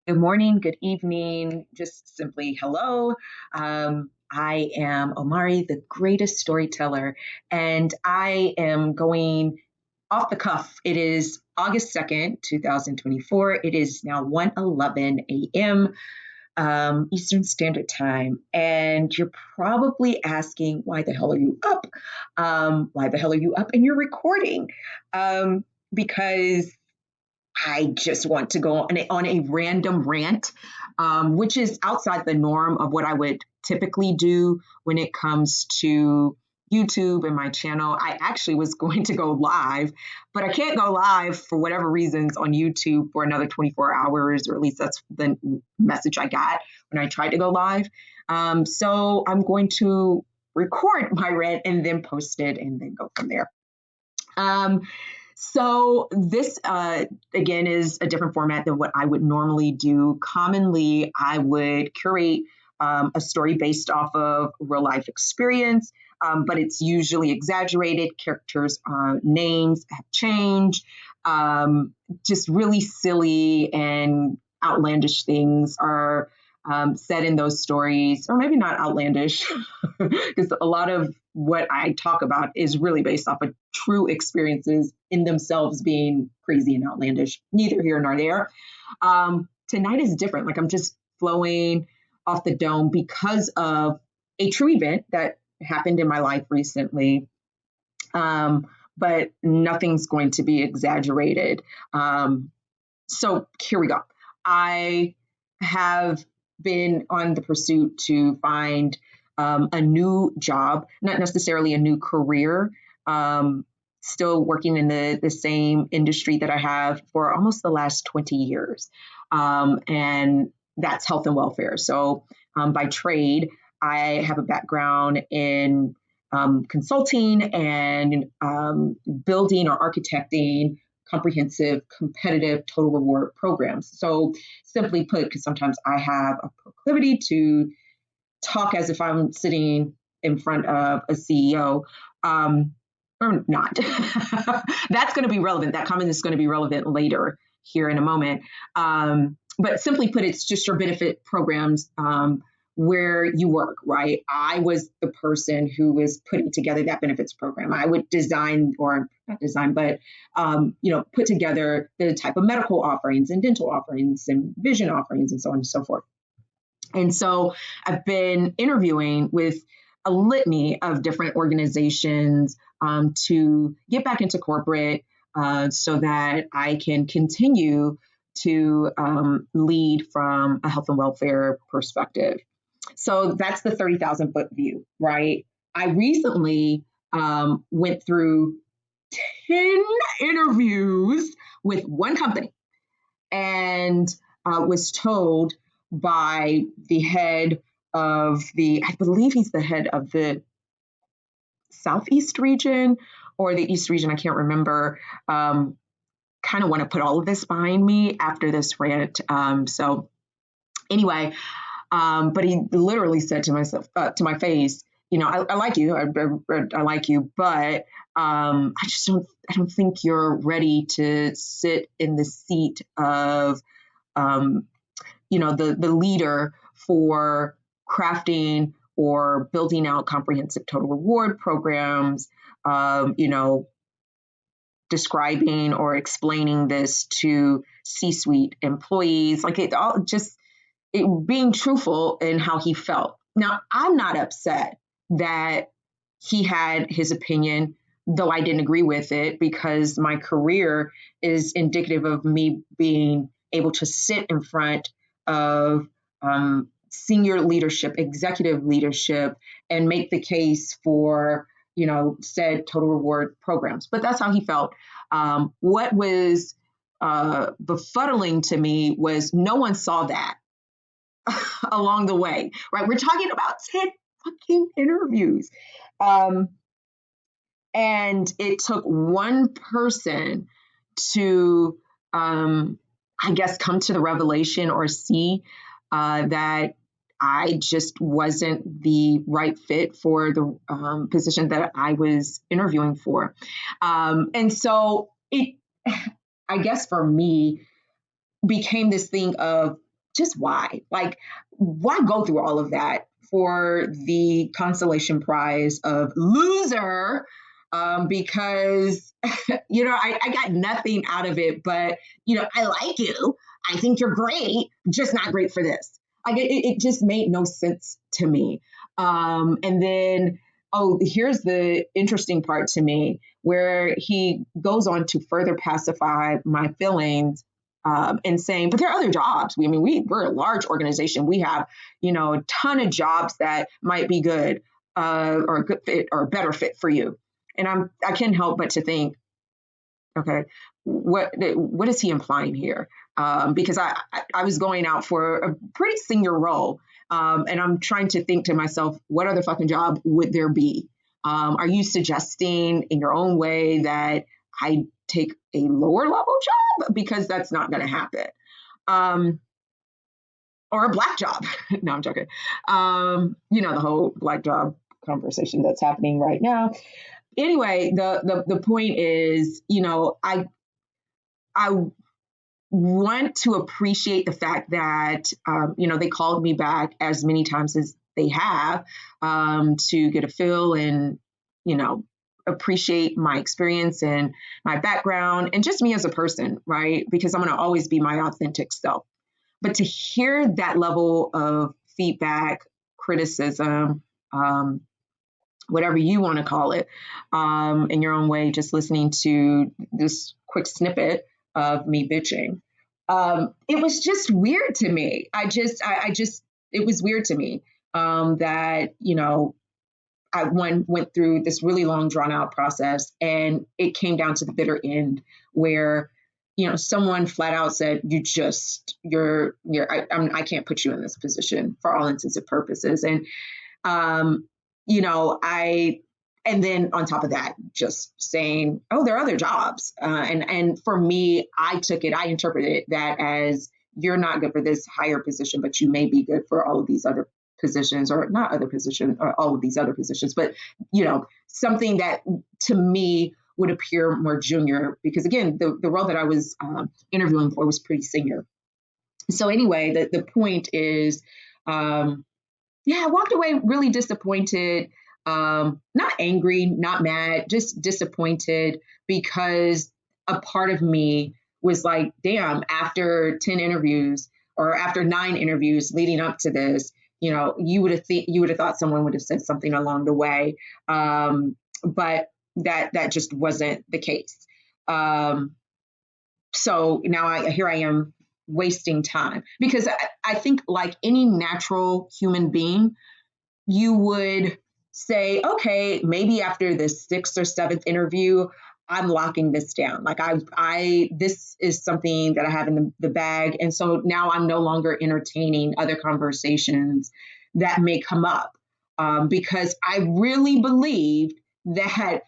Good morning, good evening, just simply hello. I am Omari, the greatest storyteller, and I am going off the cuff. It is August 2nd, 2024. It is now 1:11 a.m. Eastern Standard Time, and you're probably asking, why the hell are you up? Why the hell are you up and you're recording? Because I just want to go on a random rant, which is outside the norm of what I would typically do when it comes to YouTube and my channel. I actually was going to go live, but I can't go live for whatever reasons on YouTube for another 24 hours, or at least that's the message I got when I tried to go live. So I'm going to record my rant and then post it and then go from there. So this, again, is a different format than what I would normally do. Commonly, I would curate a story based off of real life experience, but it's usually exaggerated. Characters' names have changed. Just really silly and outlandish things are said in those stories, or maybe not outlandish, because a lot of what I talk about is really based off of true experiences in themselves being crazy and outlandish, neither here nor there. Tonight is different. Like I'm just flowing off the dome because of a true event that happened in my life recently. But nothing's going to be exaggerated. So here we go. I have been on the pursuit to find a new job, not necessarily a new career. Still working in the same industry that I have for almost the last 20 years. And that's health and welfare. So by trade, I have a background in consulting and building or architecting comprehensive, competitive total reward programs. So, simply put, because sometimes I have a proclivity to talk as if I'm sitting in front of a CEO, or not. That's going to be relevant. That comment is going to be relevant later here in a moment. But simply put, it's just your benefit programs where you work, right? I was the person who was putting together that benefits program. I would design, or not design, but put together the type of medical offerings and dental offerings and vision offerings and so on and so forth. And so I've been interviewing with a litany of different organizations to get back into corporate so that I can continue to lead from a health and welfare perspective. So that's the 30,000-foot view, right? I recently went through 10 interviews with one company and was told by the head of I believe he's the head of the Southeast region or the East region, I can't remember. Kind of want to put all of this behind me after this rant. So anyway, but he literally said to my face, I like you, I like you, but I don't think you're ready to sit in the seat of the leader for crafting or building out comprehensive total reward programs, describing or explaining this to C-suite employees, like it being truthful in how he felt. Now, I'm not upset that he had his opinion, though I didn't agree with it, because my career is indicative of me being able to sit in front of senior leadership, executive leadership, and make the case for, said total reward programs. But that's how he felt. What was befuddling to me was no one saw that along the way, right? We're talking about 10 fucking interviews. And it took one person to, I guess, come to the revelation or see that I just wasn't the right fit for the position that I was interviewing for. And so it, I guess for me, became this thing of just why? Like, why go through all of that for the consolation prize of loser? Because, I got nothing out of it, but, I like you. I think you're great, just not great for this. Like, it just made no sense to me. And then, here's the interesting part to me, where he goes on to further pacify my feelings, and saying, but there are other jobs. We're a large organization. We have, a ton of jobs that might be good, or a good fit or a better fit for you. And I can't help but to think, okay, what is he implying here? Because I was going out for a pretty senior role, and I'm trying to think to myself, what other fucking job would there be? Are you suggesting in your own way that I take a lower level job? Because that's not going to happen. Or a black job. No, I'm joking. The whole black job conversation that's happening right now. Anyway, the point is, I want to appreciate the fact that, they called me back as many times as they have, to get a feel and, appreciate my experience and my background and just me as a person, right? Because I'm going to always be my authentic self. But to hear that level of feedback, criticism, whatever you want to call it, in your own way, just listening to this quick snippet of me bitching. It was just weird to me. It was weird to me, that, I went through this really long drawn out process, and it came down to the bitter end where, someone flat out said, I can't put you in this position for all intents and purposes. And, and then on top of that, just saying, oh, there are other jobs. And for me, I interpreted that as, you're not good for this higher position, but you may be good for all of these other positions, or not other positions, or all of these other positions, but, something that to me would appear more junior, because again, the role that I was interviewing for was pretty senior. So anyway, the point is, I walked away really disappointed, not angry, not mad, just disappointed, because a part of me was like, damn, after 10 interviews or after 9 interviews leading up to this, you would have thought someone would have said something along the way. But that just wasn't the case. So now here I am wasting time, because I think, like any natural human being, you would say, okay, maybe after the 6th or 7th interview, I'm locking this down. Like this is something that I have in the bag. And so now I'm no longer entertaining other conversations that may come up, because I really believed that,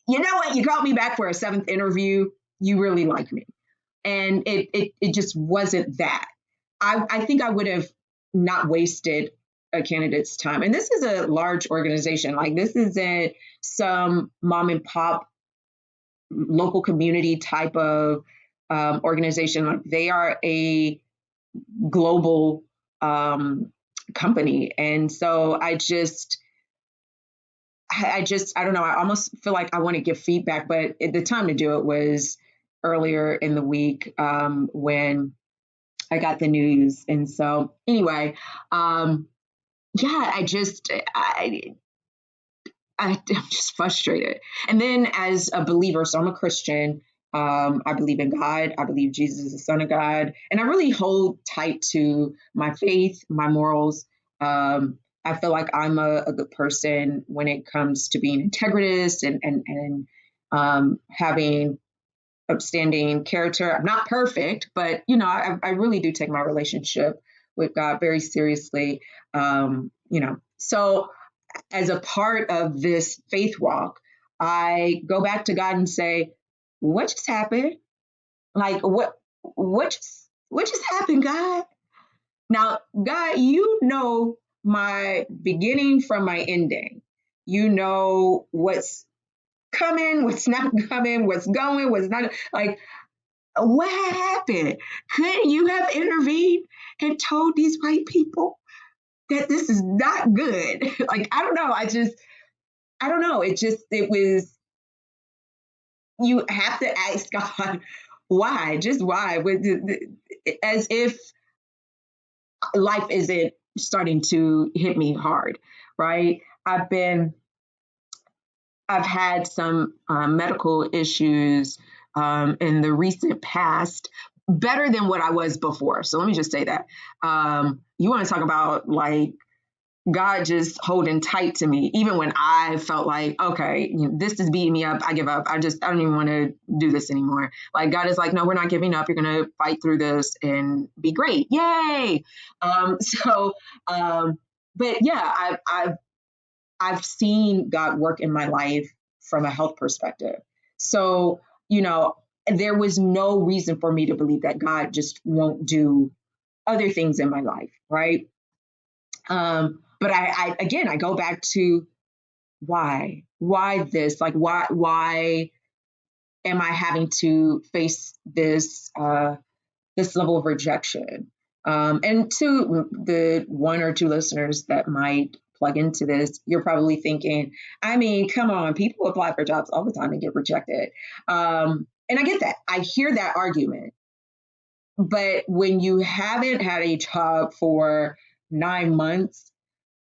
you know what, you called me back for a 7th interview, you really like me. And it just wasn't that. I think I would have not wasted a candidate's time. And this is a large organization. Like, this isn't some mom and pop local community type of organization. Like, they are a global company. And so I don't know. I almost feel like I want to give feedback, but the time to do it was earlier in the week, when I got the news. And so anyway, I'm just frustrated. And then as a believer, so I'm a Christian, I believe in God. I believe Jesus is the Son of God. And I really hold tight to my faith, my morals. I feel like I'm a good person when it comes to being integritous and having upstanding character. I'm not perfect, but I really do take my relationship with God very seriously. So as a part of this faith walk, I go back to God and say, what just happened? Like, what just happened, God? Now, God, you know my beginning from my ending. You know what's coming, what's not coming, what's going, what's not. Like, what happened? Couldn't you have intervened? and told these white people that this is not good. Like, I don't know. I don't know. It was, you have to ask God, why? Just why? As if life isn't starting to hit me hard, right? I've had some medical issues in the recent past, better than what I was before. So let me just say that. You want to talk about like God just holding tight to me, even when I felt like, okay, this is beating me up. I give up. I don't even want to do this anymore. Like God is like, no, we're not giving up. You're going to fight through this and be great. Yay. So, but yeah, I've seen God work in my life from a health perspective. So, there was no reason for me to believe that God just won't do other things in my life, right? But again, I go back to why this? Like, why am I having to face this level of rejection? And to the one or two listeners that might plug into this, you're probably thinking, I mean, come on, people apply for jobs all the time and get rejected. And I get that. I hear that argument. But when you haven't had a job for 9 months,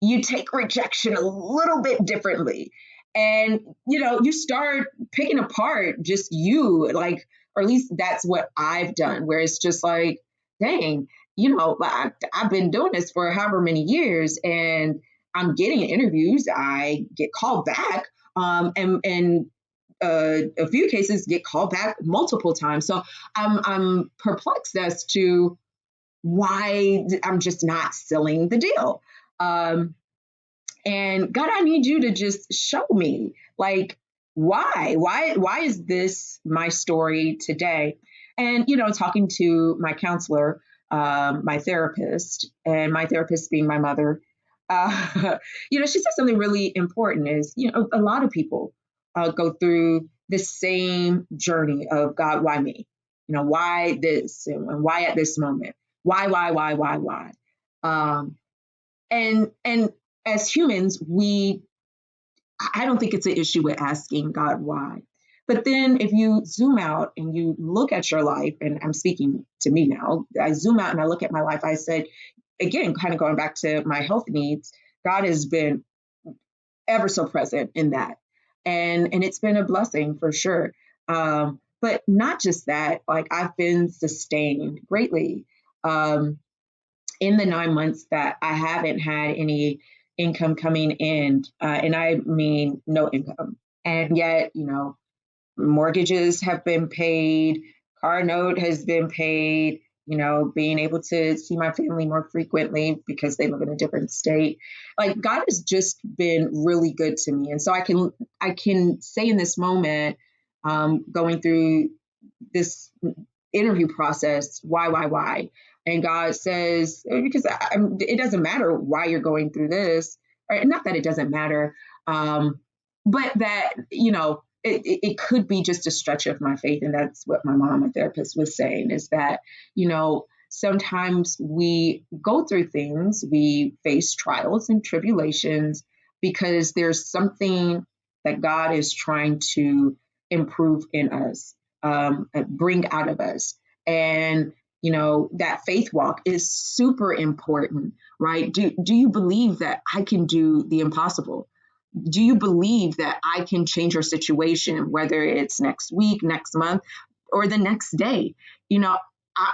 you take rejection a little bit differently. And, you start picking apart just you, like, or at least that's what I've done, where it's just like, dang, I've been doing this for however many years and I'm getting interviews. I get called back. And a few cases get called back multiple times. So I'm perplexed as to why I'm just not selling the deal. And God, I need you to just show me, like, why is this my story today? And, talking to my counselor, my therapist, and my therapist being my mother, she said something really important is, a lot of people go through the same journey of God, why me? Why this and why at this moment? Why? And as humans, I don't think it's an issue with asking God why. But then if you zoom out and you look at your life, and I'm speaking to me now, I zoom out and I look at my life, I said, again, kind of going back to my health needs, God has been ever so present in that. And it's been a blessing for sure. But not just that, like I've been sustained greatly. In the 9 months that I haven't had any income coming in, and I mean no income, and yet, mortgages have been paid, car note has been paid, being able to see my family more frequently because they live in a different state. Like God has just been really good to me. And so I can say in this moment, going through this interview process, why? And God says, because it doesn't matter why you're going through this, or not that it doesn't matter, but that, it could be just a stretch of my faith. And that's what my mom, my therapist, was saying is that, sometimes we go through things, we face trials and tribulations because there's something that God is trying to improve in us, bring out of us. And, that faith walk is super important, right? Do you believe that I can do the impossible? Do you believe that I can change your situation, whether it's next week, next month, or the next day?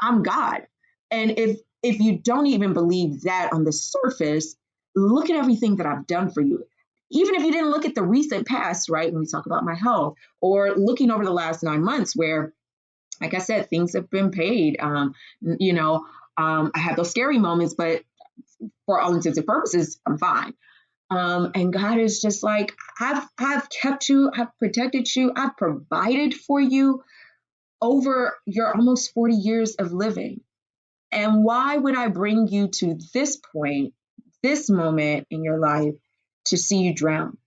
I'm God. And if you don't even believe that on the surface, look at everything that I've done for you. Even if you didn't look at the recent past, right? When we talk about my health, or looking over the last 9 months where, like I said, things have been paid. I had those scary moments, but for all intents and purposes, I'm fine. And God is just like, I've kept you, I've protected you, I've provided for you over your almost 40 years of living. And why would I bring you to this point, this moment in your life to see you drown?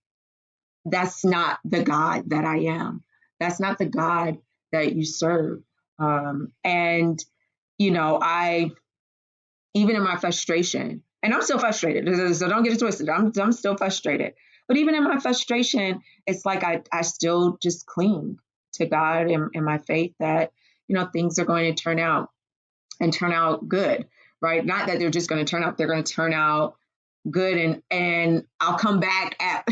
That's not the God that I am. That's not the God that you serve. And, I even in my frustration, and I'm still frustrated, so don't get it twisted. I'm still frustrated. But even in my frustration, it's like I still just cling to God and my faith that, things are going to turn out and turn out good, right? Not that they're just going to turn out, they're going to turn out good. And I'll come back at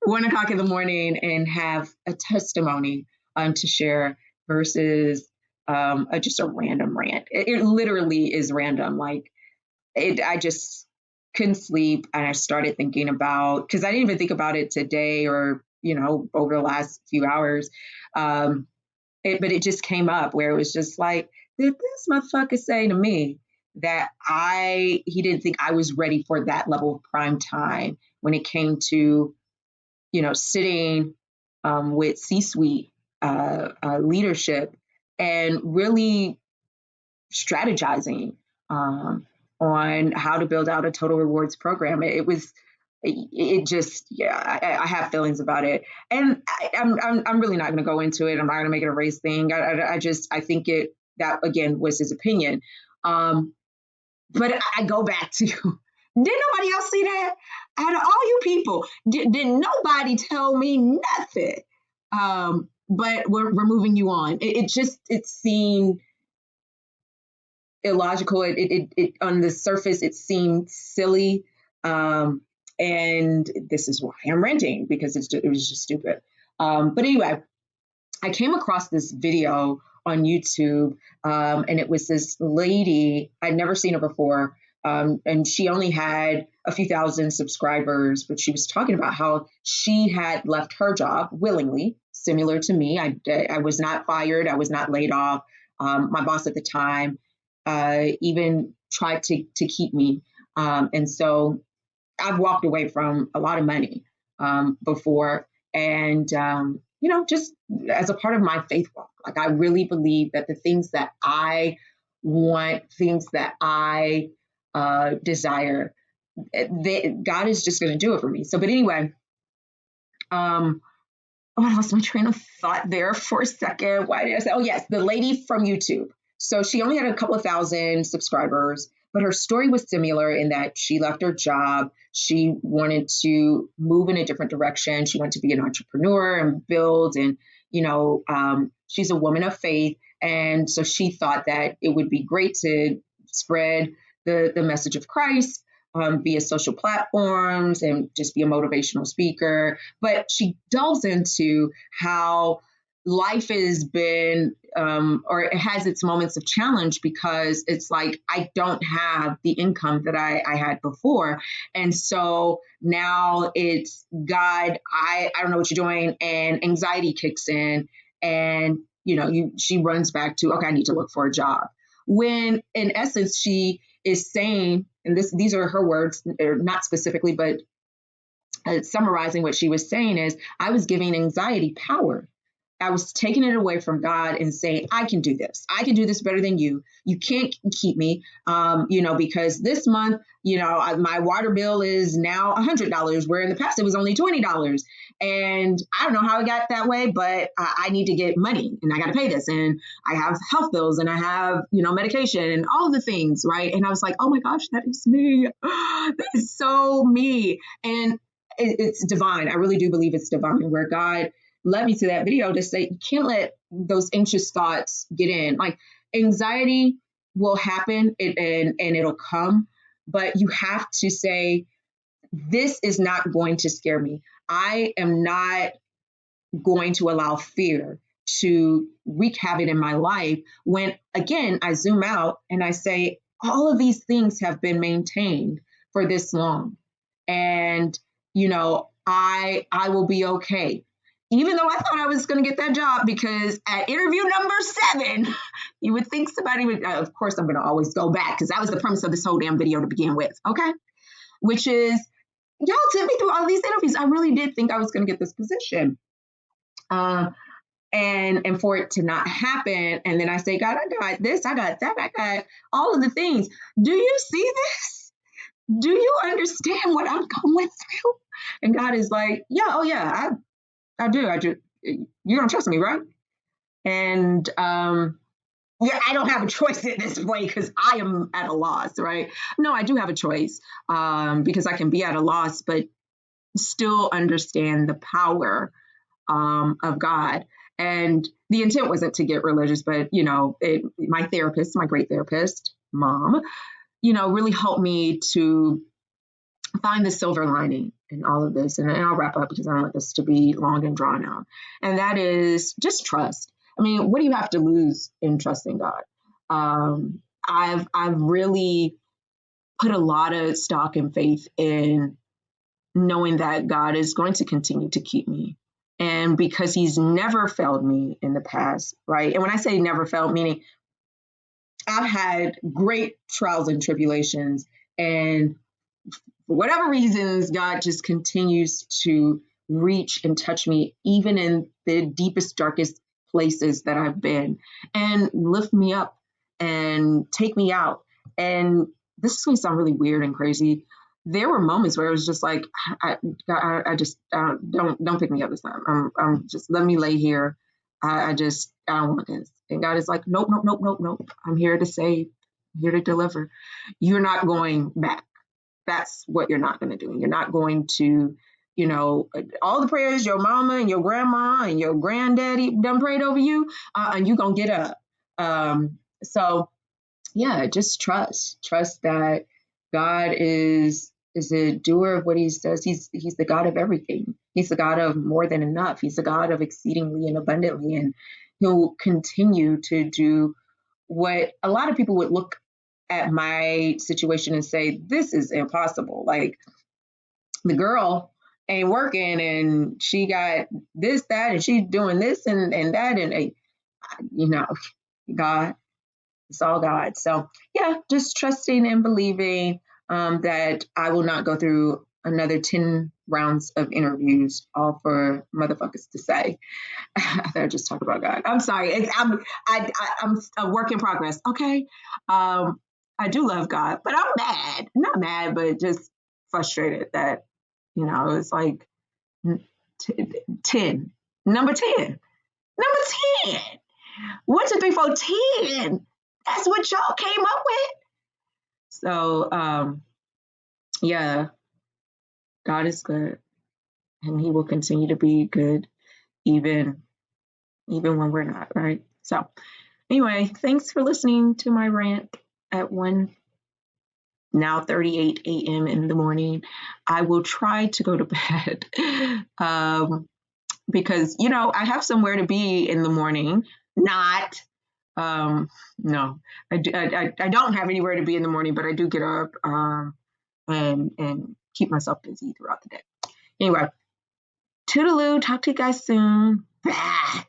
1 o'clock in the morning and have a testimony to share versus just a random rant. It literally is random. Like I just couldn't sleep, and I started thinking about, because I didn't even think about it today or, over the last few hours. But it just came up where it was just like, did this motherfucker say to me that he didn't think I was ready for that level of prime time when it came to, sitting with C-suite leadership and really strategizing on how to build out a total rewards program. It just, yeah, I have feelings about it, and I'm really not going to go into it. I'm not going to make it a race thing. I think that again was his opinion. But I go back to, did nobody else see that? Out of all you people, did nobody tell me nothing? But we're moving you on. It seemed illogical. It on the surface, it seemed silly. And this is why I'm ranting, because it was just stupid. But anyway, I came across this video on YouTube, and it was this lady. I'd never seen her before, and she only had a few thousand subscribers, but she was talking about how she had left her job willingly, similar to me. I was not fired. I was not laid off. My boss at the time even tried to keep me. And so I've walked away from a lot of money before. And, just as a part of my faith walk, like I really believe that the things that I want, things that I desire, God is just going to do it for me. So, but anyway, I lost my train of thought there for a second. Why did I say? Oh, yes, the lady from YouTube. So she only had a couple of thousand subscribers, but her story was similar in that she left her job. She wanted to move in a different direction. She wanted to be an entrepreneur and build, and, she's a woman of faith. And so she thought that it would be great to spread the message of Christ via social platforms and just be a motivational speaker. But she delves into how life has been, or it has its moments of challenge, because it's like, I don't have the income that I had before. And so now it's, God, I don't know what you're doing. And anxiety kicks in, and, she runs back to, okay, I need to look for a job. When in essence, she is saying, and these are her words, not specifically, but summarizing what she was saying is, I was giving anxiety power. I was taking it away from God and saying, I can do this. I can do this better than you. You can't keep me, because this month, my water bill is now $100, where in the past it was only $20. And I don't know how it got that way, but I need to get money, and I got to pay this, and I have health bills, and I have, medication and all the things. Right. And I was like, oh my gosh, that is me. That is so me. And it's divine. I really do believe it's divine, where God led me to that video to say, you can't let those anxious thoughts get in. Like, anxiety will happen and it'll come, but you have to say, this is not going to scare me. I am not going to allow fear to wreak havoc in my life, when, again, I zoom out and I say, all of these things have been maintained for this long. And, I will be okay. Even though I thought I was going to get that job, because at interview number 7, you would think somebody would, of course, I'm going to always go back, because that was the premise of this whole damn video to begin with. Okay. Which is, y'all took me through all these interviews. I really did think I was going to get this position. And for it to not happen. And then I say, God, I got this, I got that, I got all of the things. Do you see this? Do you understand what I'm going through? And God is like, yeah, oh yeah, I do. You're going to trust me, right? And yeah, I don't have a choice at this point because I am at a loss, right? No, I do have a choice because I can be at a loss, but still understand the power of God. And the intent wasn't to get religious, but my therapist, my great therapist, mom, really helped me to find the silver lining in all of this. And I'll wrap up because I don't want this to be long and drawn out. And that is just trust. I mean, what do you have to lose in trusting God? I've really put a lot of stock and faith in knowing that God is going to continue to keep me. And because he's never failed me in the past, right? And when I say never failed, meaning I've had great trials and tribulations, and for whatever reasons, God just continues to reach and touch me, even in the deepest, darkest places that I've been, and lift me up and take me out. And this is going to sound really weird and crazy. There were moments where it was just like, I just don't pick me up this time. I'm just let me lay here. I don't want this. And God is like, nope, nope, nope, nope, nope. I'm here to save, I'm here to deliver. You're not going back. That's what you're not going to do. You're not going to, all the prayers your mama and your grandma and your granddaddy done prayed over you, and you're going to get up. So yeah, just trust that God is a doer of what he says. He's the God of everything. He's the God of more than enough. He's the God of exceedingly and abundantly, and he'll continue to do what a lot of people would look at my situation and say, this is impossible. Like, the girl ain't working and she got this, that, and she's doing this and that. And, God, it's all God. So yeah, just trusting and believing that I will not go through another 10 rounds of interviews, all for motherfuckers to say. I thought I just talked about God. I'm sorry. I'm a work in progress. Okay. I do love God, but I'm mad. Not mad, but just frustrated that, it's like 10. Number 10. Number 10. 1, 2, 3, 4, 10. That's what y'all came up with. So, yeah, God is good, and he will continue to be good even when we're not, right? So anyway, thanks for listening to my rant at 1:38 a.m. in the morning. I will try to go to bed because, I have somewhere to be in the morning. Not, no, I don't have anywhere to be in the morning, but I do get up and keep myself busy throughout the day. Anyway, toodaloo, talk to you guys soon. Bye.